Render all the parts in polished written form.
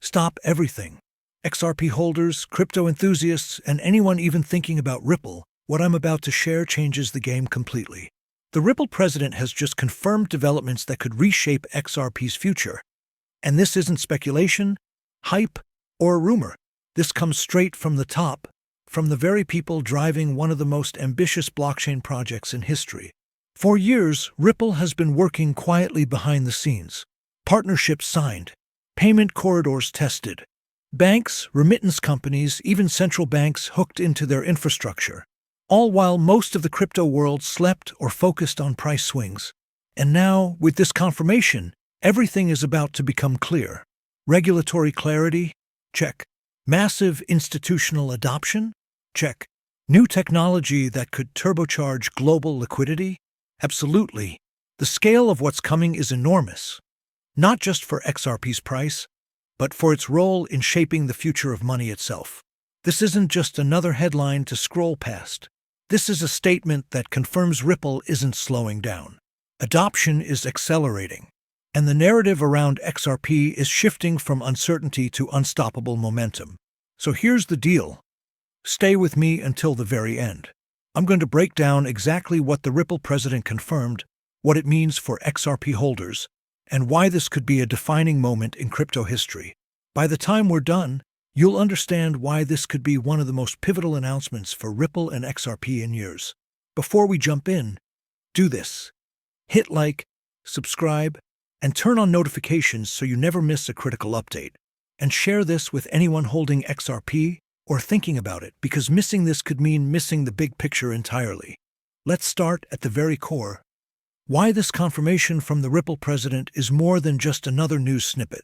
Stop everything. XRP holders, crypto enthusiasts, and anyone even thinking about Ripple, what I'm about to share changes the game completely. The Ripple president has just confirmed developments that could reshape XRP's future. And this isn't speculation, hype, or a rumor. This comes straight from the top, from the very people driving one of the most ambitious blockchain projects in history. For years, Ripple has been working quietly behind the scenes. Partnerships signed, payment corridors tested, banks, remittance companies, even central banks hooked into their infrastructure, all while most of the crypto world slept or focused on price swings. And now, with this confirmation, everything is about to become clear. Regulatory clarity? Check. Massive institutional adoption? Check. New technology that could turbocharge global liquidity? Absolutely. The scale of what's coming is enormous. Not just for XRP's price, but for its role in shaping the future of money itself. This isn't just another headline to scroll past. This is a statement that confirms Ripple isn't slowing down. Adoption is accelerating, and the narrative around XRP is shifting from uncertainty to unstoppable momentum. So here's the deal. Stay with me until the very end. I'm going to break down exactly what the Ripple president confirmed, what it means for XRP holders, and why this could be a defining moment in crypto history. By the time we're done, you'll understand why this could be one of the most pivotal announcements for Ripple and XRP in years. Before we jump in, do this. Hit like, subscribe, and turn on notifications so you never miss a critical update. And share this with anyone holding XRP or thinking about it, because missing this could mean missing the big picture entirely. Let's start at the very core. Why this confirmation from the Ripple president is more than just another news snippet.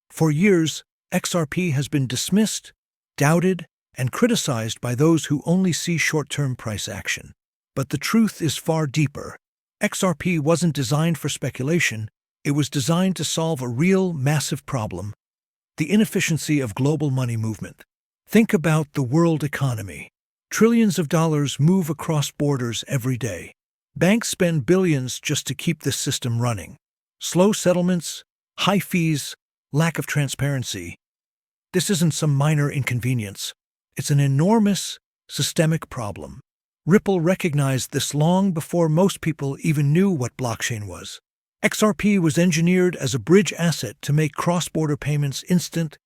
For years, XRP has been dismissed, doubted, and criticized by those who only see short-term price action. But the truth is far deeper. XRP wasn't designed for speculation, it was designed to solve a real, massive problem: the inefficiency of global money movement. Think about the world economy. Trillions of dollars move across borders every day. Banks spend billions just to keep this system running. Slow settlements, high fees, lack of transparency. This isn't some minor inconvenience. It's an enormous, systemic problem. Ripple recognized this long before most people even knew what blockchain was. XRP was engineered as a bridge asset to make cross-border payments instant,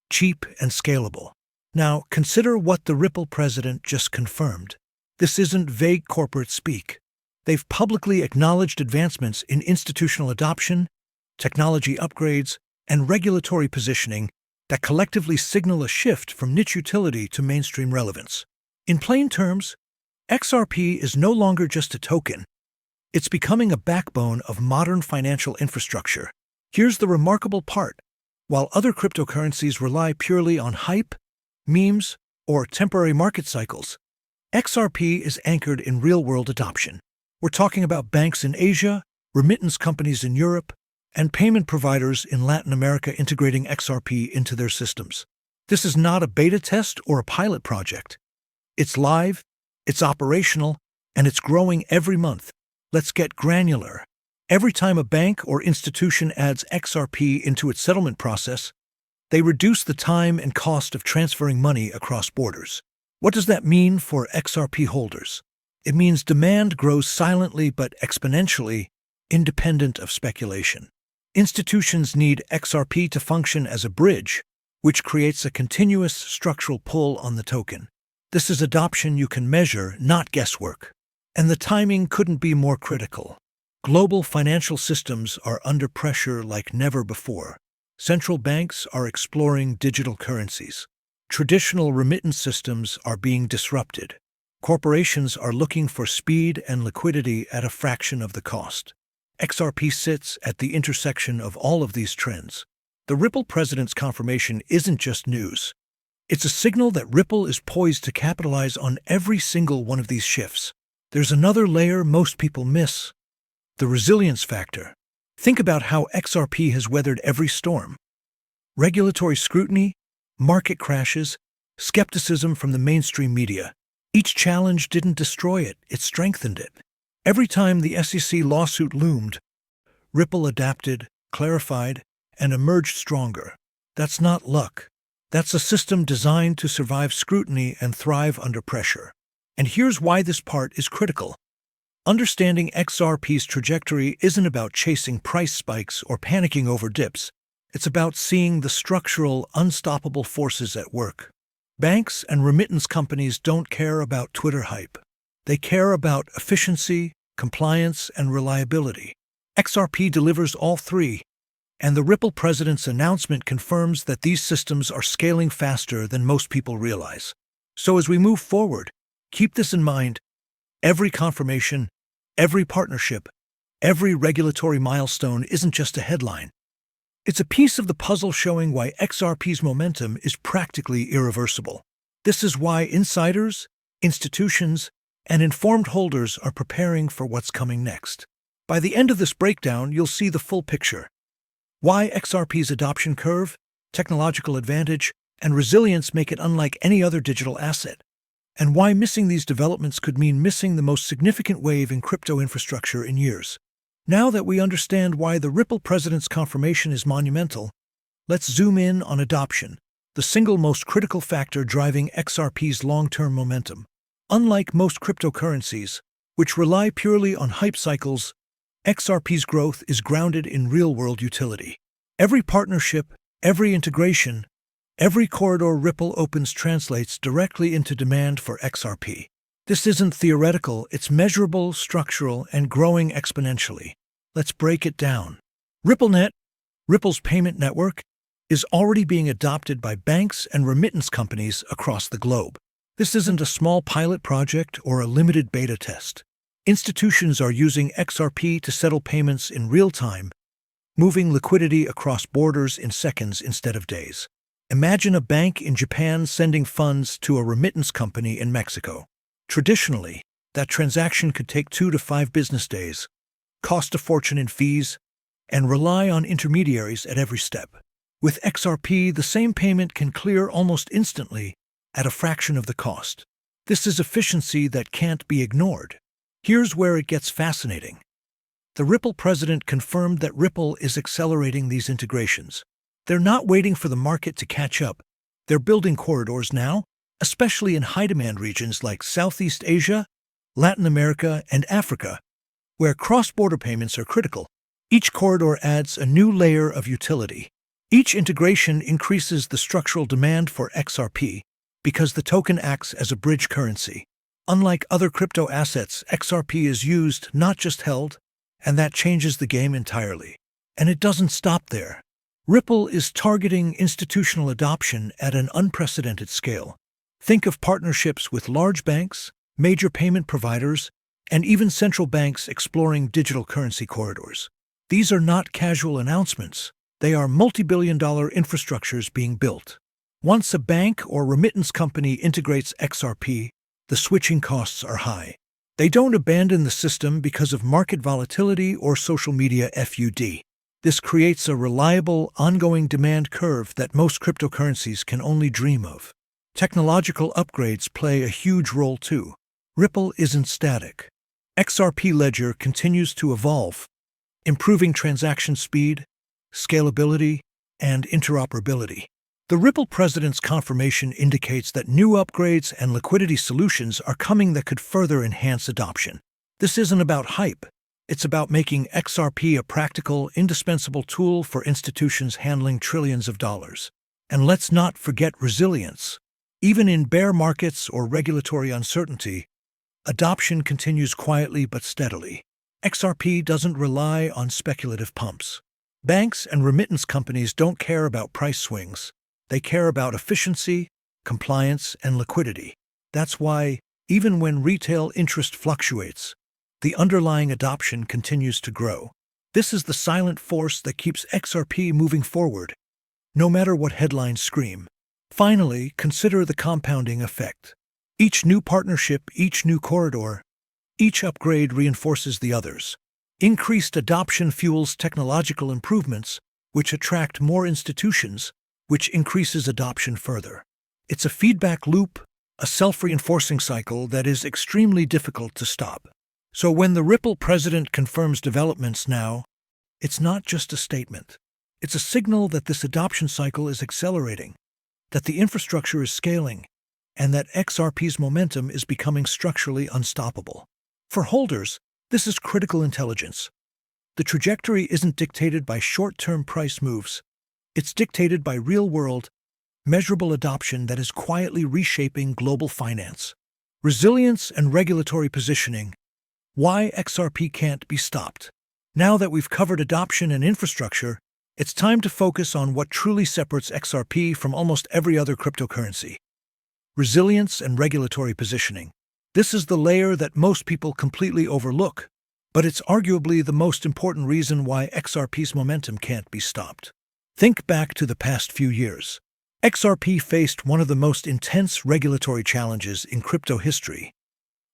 cheap, and scalable. Now, consider what the Ripple president just confirmed. This isn't vague corporate speak. They've publicly acknowledged advancements in institutional adoption, technology upgrades, and regulatory positioning that collectively signal a shift from niche utility to mainstream relevance. In plain terms, XRP is no longer just a token. It's becoming a backbone of modern financial infrastructure. Here's the remarkable part. While other cryptocurrencies rely purely on hype, memes, or temporary market cycles, XRP is anchored in real-world adoption. We're talking about banks in Asia, remittance companies in Europe, and payment providers in Latin America integrating XRP into their systems. This is not a beta test or a pilot project. It's live, it's operational, and it's growing every month. Let's get granular. Every time a bank or institution adds XRP into its settlement process, they reduce the time and cost of transferring money across borders. What does that mean for XRP holders? It means demand grows silently but exponentially, independent of speculation. Institutions need XRP to function as a bridge, which creates a continuous structural pull on the token. This is adoption you can measure, not guesswork. And the timing couldn't be more critical. Global financial systems are under pressure like never before. Central banks are exploring digital currencies. Traditional remittance systems are being disrupted. Corporations are looking for speed and liquidity at a fraction of the cost. XRP sits at the intersection of all of these trends. The Ripple president's confirmation isn't just news. It's a signal that Ripple is poised to capitalize on every single one of these shifts. There's another layer most people miss: the resilience factor. Think about how XRP has weathered every storm. Regulatory scrutiny, market crashes, skepticism from the mainstream media. Each challenge didn't destroy it, it strengthened it. Every time the SEC lawsuit loomed, Ripple adapted, clarified, and emerged stronger. That's not luck. That's a system designed to survive scrutiny and thrive under pressure. And here's why this part is critical. Understanding XRP's trajectory isn't about chasing price spikes or panicking over dips. It's about seeing the structural, unstoppable forces at work. Banks and remittance companies don't care about Twitter hype. They care about efficiency, compliance, and reliability. XRP delivers all three, and the Ripple president's announcement confirms that these systems are scaling faster than most people realize. So as we move forward, keep this in mind. Every confirmation, every partnership, every regulatory milestone isn't just a headline. It's a piece of the puzzle showing why XRP's momentum is practically irreversible. This is why insiders, institutions, and informed holders are preparing for what's coming next. By the end of this breakdown, you'll see the full picture. Why XRP's adoption curve, technological advantage, and resilience make it unlike any other digital asset, and why missing these developments could mean missing the most significant wave in crypto infrastructure in years. Now that we understand why the Ripple president's confirmation is monumental, let's zoom in on adoption, the single most critical factor driving XRP's long-term momentum. Unlike most cryptocurrencies, which rely purely on hype cycles, XRP's growth is grounded in real-world utility. Every partnership, every integration, every corridor Ripple opens translates directly into demand for XRP. This isn't theoretical, it's measurable, structural, and growing exponentially. Let's break it down. RippleNet, Ripple's payment network, is already being adopted by banks and remittance companies across the globe. This isn't a small pilot project or a limited beta test. Institutions are using XRP to settle payments in real time, moving liquidity across borders in seconds instead of days. Imagine a bank in Japan sending funds to a remittance company in Mexico. Traditionally, that transaction could take 2 to 5 business days, cost a fortune in fees, and rely on intermediaries at every step. With XRP, the same payment can clear almost instantly at a fraction of the cost. This is efficiency that can't be ignored. Here's where it gets fascinating. The Ripple president confirmed that Ripple is accelerating these integrations. They're not waiting for the market to catch up. They're building corridors now, especially in high-demand regions like Southeast Asia, Latin America, and Africa, where cross-border payments are critical. Each corridor adds a new layer of utility. Each integration increases the structural demand for XRP because the token acts as a bridge currency. Unlike other crypto assets, XRP is used, not just held, and that changes the game entirely. And it doesn't stop there. Ripple is targeting institutional adoption at an unprecedented scale. Think of partnerships with large banks, major payment providers, and even central banks exploring digital currency corridors. These are not casual announcements. They are multi-billion-dollar infrastructures being built. Once a bank or remittance company integrates XRP, the switching costs are high. They don't abandon the system because of market volatility or social media FUD. This creates a reliable, ongoing demand curve that most cryptocurrencies can only dream of. Technological upgrades play a huge role too. Ripple isn't static. XRP Ledger continues to evolve, improving transaction speed, scalability, and interoperability. The Ripple president's confirmation indicates that new upgrades and liquidity solutions are coming that could further enhance adoption. This isn't about hype. It's about making XRP a practical, indispensable tool for institutions handling trillions of dollars. And let's not forget resilience. Even in bear markets or regulatory uncertainty, adoption continues quietly but steadily. XRP doesn't rely on speculative pumps. Banks and remittance companies don't care about price swings. They care about efficiency, compliance, and liquidity. That's why, even when retail interest fluctuates, the underlying adoption continues to grow. This is the silent force that keeps XRP moving forward, no matter what headlines scream. Finally, consider the compounding effect. Each new partnership, each new corridor, each upgrade reinforces the others. Increased adoption fuels technological improvements, which attract more institutions, which increases adoption further. It's a feedback loop, a self-reinforcing cycle that is extremely difficult to stop. So when the Ripple president confirms developments now, it's not just a statement. It's a signal that this adoption cycle is accelerating, that the infrastructure is scaling, and that XRP's momentum is becoming structurally unstoppable. For holders, this is critical intelligence. The trajectory isn't dictated by short-term price moves. It's dictated by real-world, measurable adoption that is quietly reshaping global finance. Resilience and regulatory positioning. Why XRP can't be stopped. Now that we've covered adoption and infrastructure, it's time to focus on what truly separates XRP from almost every other cryptocurrency. Resilience and regulatory positioning. This is the layer that most people completely overlook, but it's arguably the most important reason why XRP's momentum can't be stopped. Think back to the past few years. XRP faced one of the most intense regulatory challenges in crypto history.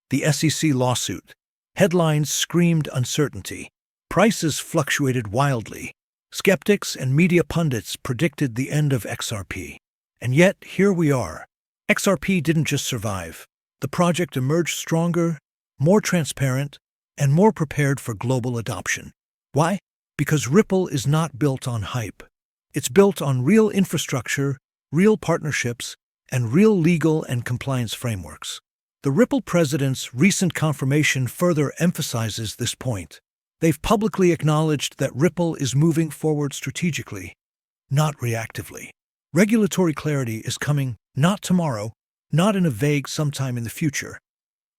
The SEC lawsuit. Headlines screamed uncertainty. Prices fluctuated wildly. Skeptics and media pundits predicted the end of XRP. And yet, here we are. XRP didn't just survive. The project emerged stronger, more transparent, and more prepared for global adoption. Why? Because Ripple is not built on hype. It's built on real infrastructure, real partnerships, and real legal and compliance frameworks. The Ripple president's recent confirmation further emphasizes this point. They've publicly acknowledged that Ripple is moving forward strategically, not reactively. Regulatory clarity is coming not tomorrow, not in a vague sometime in the future,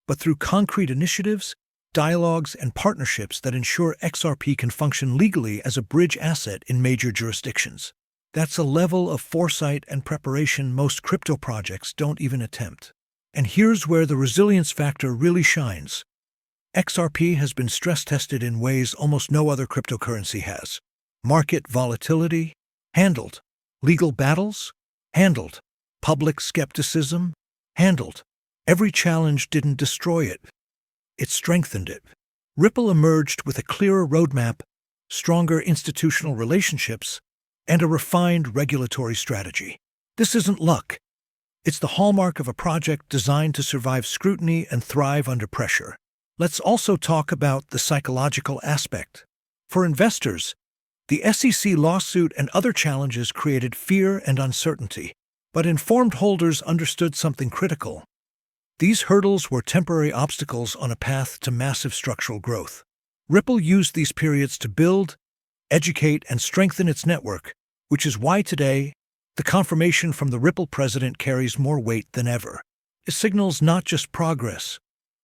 but through concrete initiatives, dialogues, and partnerships that ensure XRP can function legally as a bridge asset in major jurisdictions. That's a level of foresight and preparation most crypto projects don't even attempt. And here's where the resilience factor really shines. XRP has been stress-tested in ways almost no other cryptocurrency has. Market volatility? Handled. Legal battles? Handled. Public skepticism? Handled. Every challenge didn't destroy it. It strengthened it. Ripple emerged with a clearer roadmap, stronger institutional relationships, and a refined regulatory strategy. This isn't luck. It's the hallmark of a project designed to survive scrutiny and thrive under pressure. Let's also talk about the psychological aspect. For investors, the SEC lawsuit and other challenges created fear and uncertainty, but informed holders understood something critical. These hurdles were temporary obstacles on a path to massive structural growth. Ripple used these periods to build, educate, and strengthen its network, which is why today, the confirmation from the Ripple president carries more weight than ever. It signals not just progress,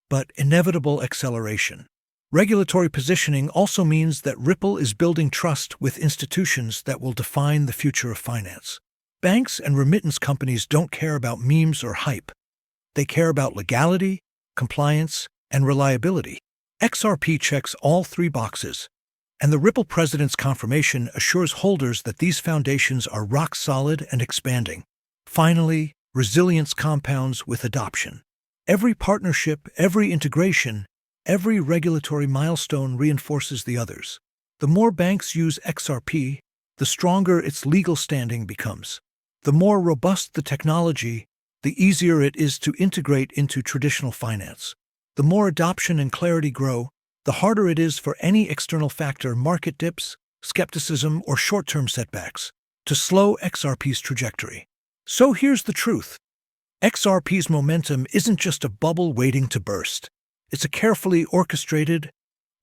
but inevitable acceleration. Regulatory positioning also means that Ripple is building trust with institutions that will define the future of finance. Banks and remittance companies don't care about memes or hype. They care about legality, compliance, and reliability. XRP checks all three boxes, and the Ripple president's confirmation assures holders that these foundations are rock solid and expanding. Finally, resilience compounds with adoption. Every partnership, every integration, every regulatory milestone reinforces the others. The more banks use XRP, the stronger its legal standing becomes. The more robust the technology, the easier it is to integrate into traditional finance. The more adoption and clarity grow, the harder it is for any external factor, market dips, skepticism, or short-term setbacks, to slow XRP's trajectory. So here's the truth. XRP's momentum isn't just a bubble waiting to burst. It's a carefully orchestrated,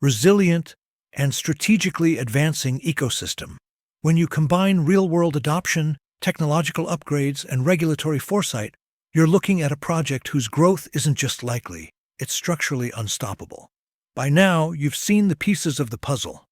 resilient, and strategically advancing ecosystem. When you combine real-world adoption, technological upgrades, and regulatory foresight, you're looking at a project whose growth isn't just likely, it's structurally unstoppable. By now, you've seen the pieces of the puzzle: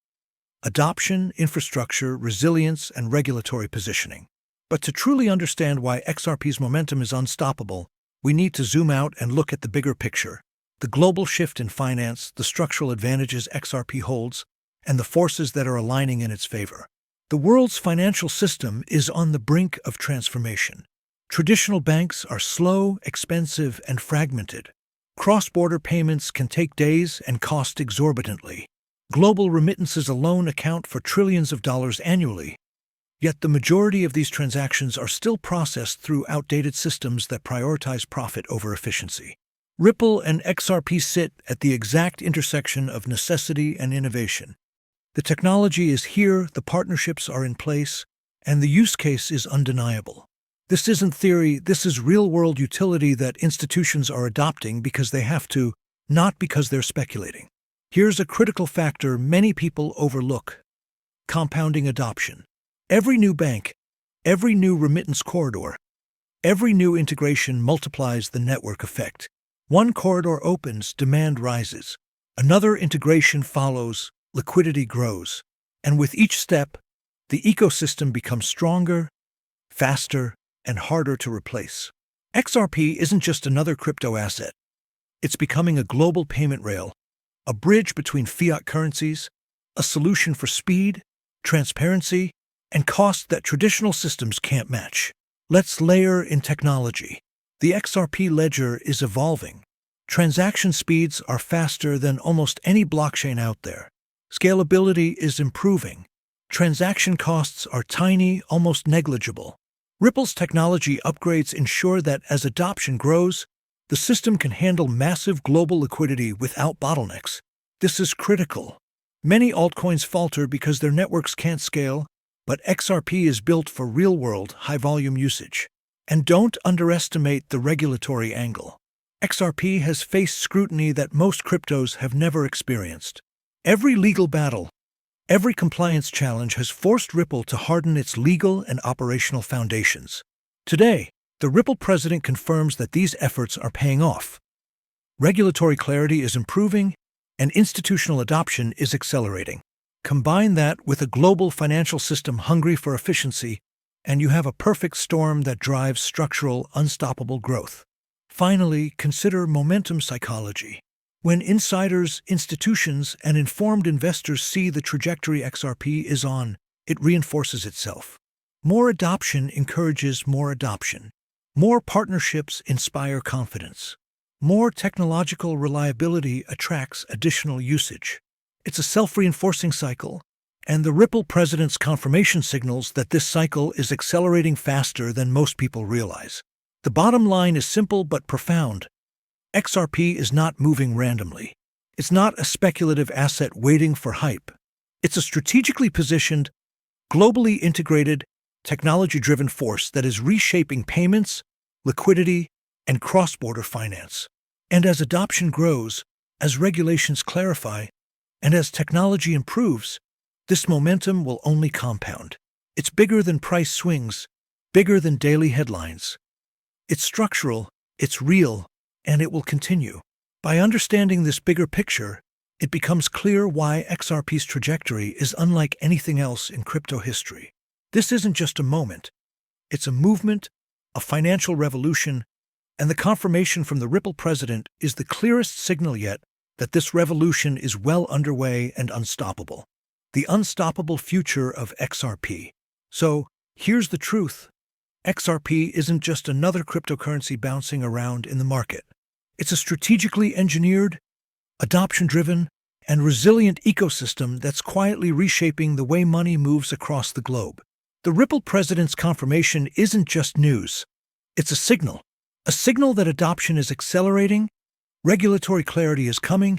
adoption, infrastructure, resilience, and regulatory positioning. But to truly understand why XRP's momentum is unstoppable, we need to zoom out and look at the bigger picture: the global shift in finance, the structural advantages XRP holds, and the forces that are aligning in its favor. The world's financial system is on the brink of transformation. Traditional banks are slow, expensive, and fragmented. Cross-border payments can take days and cost exorbitantly. Global remittances alone account for trillions of dollars annually. Yet the majority of these transactions are still processed through outdated systems that prioritize profit over efficiency. Ripple and XRP sit at the exact intersection of necessity and innovation. The technology is here, the partnerships are in place, and the use case is undeniable. This isn't theory, this is real-world utility that institutions are adopting because they have to, not because they're speculating. Here's a critical factor many people overlook: compounding adoption. Every new bank, every new remittance corridor, every new integration multiplies the network effect. One corridor opens, demand rises. Another integration follows, liquidity grows. And with each step, the ecosystem becomes stronger, faster, and harder to replace. XRP isn't just another crypto asset. It's becoming a global payment rail, a bridge between fiat currencies, a solution for speed, transparency, and cost that traditional systems can't match. Let's layer in technology. The XRP ledger is evolving. Transaction speeds are faster than almost any blockchain out there. Scalability is improving. Transaction costs are tiny, almost negligible. Ripple's technology upgrades ensure that as adoption grows, the system can handle massive global liquidity without bottlenecks. This is critical. Many altcoins falter because their networks can't scale, but XRP is built for real-world, high-volume usage. And don't underestimate the regulatory angle. XRP has faced scrutiny that most cryptos have never experienced. Every legal battle, every compliance challenge has forced Ripple to harden its legal and operational foundations. Today, the Ripple president confirms that these efforts are paying off. Regulatory clarity is improving, and institutional adoption is accelerating. Combine that with a global financial system hungry for efficiency, and you have a perfect storm that drives structural, unstoppable growth. Finally, consider momentum psychology. When insiders, institutions, and informed investors see the trajectory XRP is on, it reinforces itself. More adoption encourages more adoption. More partnerships inspire confidence. More technological reliability attracts additional usage. It's a self-reinforcing cycle, and the Ripple president's confirmation signals that this cycle is accelerating faster than most people realize. The bottom line is simple but profound. XRP is not moving randomly. It's not a speculative asset waiting for hype. It's a strategically positioned, globally integrated, technology-driven force that is reshaping payments, liquidity, and cross-border finance. And as adoption grows, as regulations clarify, and as technology improves, this momentum will only compound. It's bigger than price swings, bigger than daily headlines. It's structural, it's real, and it will continue. By understanding this bigger picture, it becomes clear why XRP's trajectory is unlike anything else in crypto history. This isn't just a moment. It's a movement, a financial revolution, and the confirmation from the Ripple president is the clearest signal yet that this revolution is well underway and unstoppable. The unstoppable future of XRP. So, here's the truth. XRP isn't just another cryptocurrency bouncing around in the market. It's a strategically engineered, adoption-driven, and resilient ecosystem that's quietly reshaping the way money moves across the globe. The Ripple president's confirmation isn't just news. It's a signal that adoption is accelerating, regulatory clarity is coming,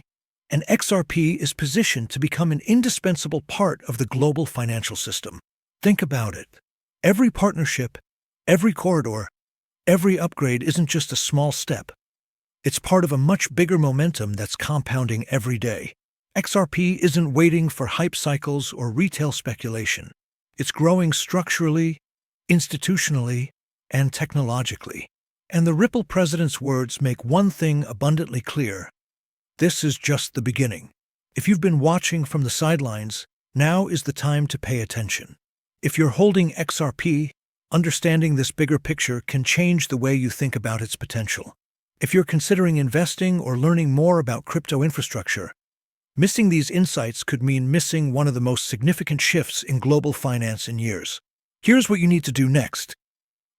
and XRP is positioned to become an indispensable part of the global financial system. Think about it. Every partnership, every corridor, every upgrade isn't just a small step. It's part of a much bigger momentum that's compounding every day. XRP isn't waiting for hype cycles or retail speculation. It's growing structurally, institutionally, and technologically. And the Ripple president's words make one thing abundantly clear. This is just the beginning. If you've been watching from the sidelines, now is the time to pay attention. If you're holding XRP, understanding this bigger picture can change the way you think about its potential. If you're considering investing or learning more about crypto infrastructure, missing these insights could mean missing one of the most significant shifts in global finance in years. Here's what you need to do next.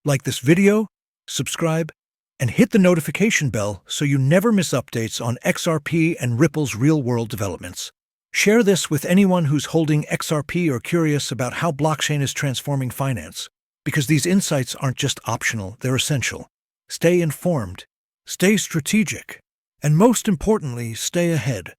Like this video, subscribe, and hit the notification bell so you never miss updates on XRP and Ripple's real-world developments. Share this with anyone who's holding XRP or curious about how blockchain is transforming finance, because these insights aren't just optional, they're essential. Stay informed, stay strategic, and most importantly, stay ahead.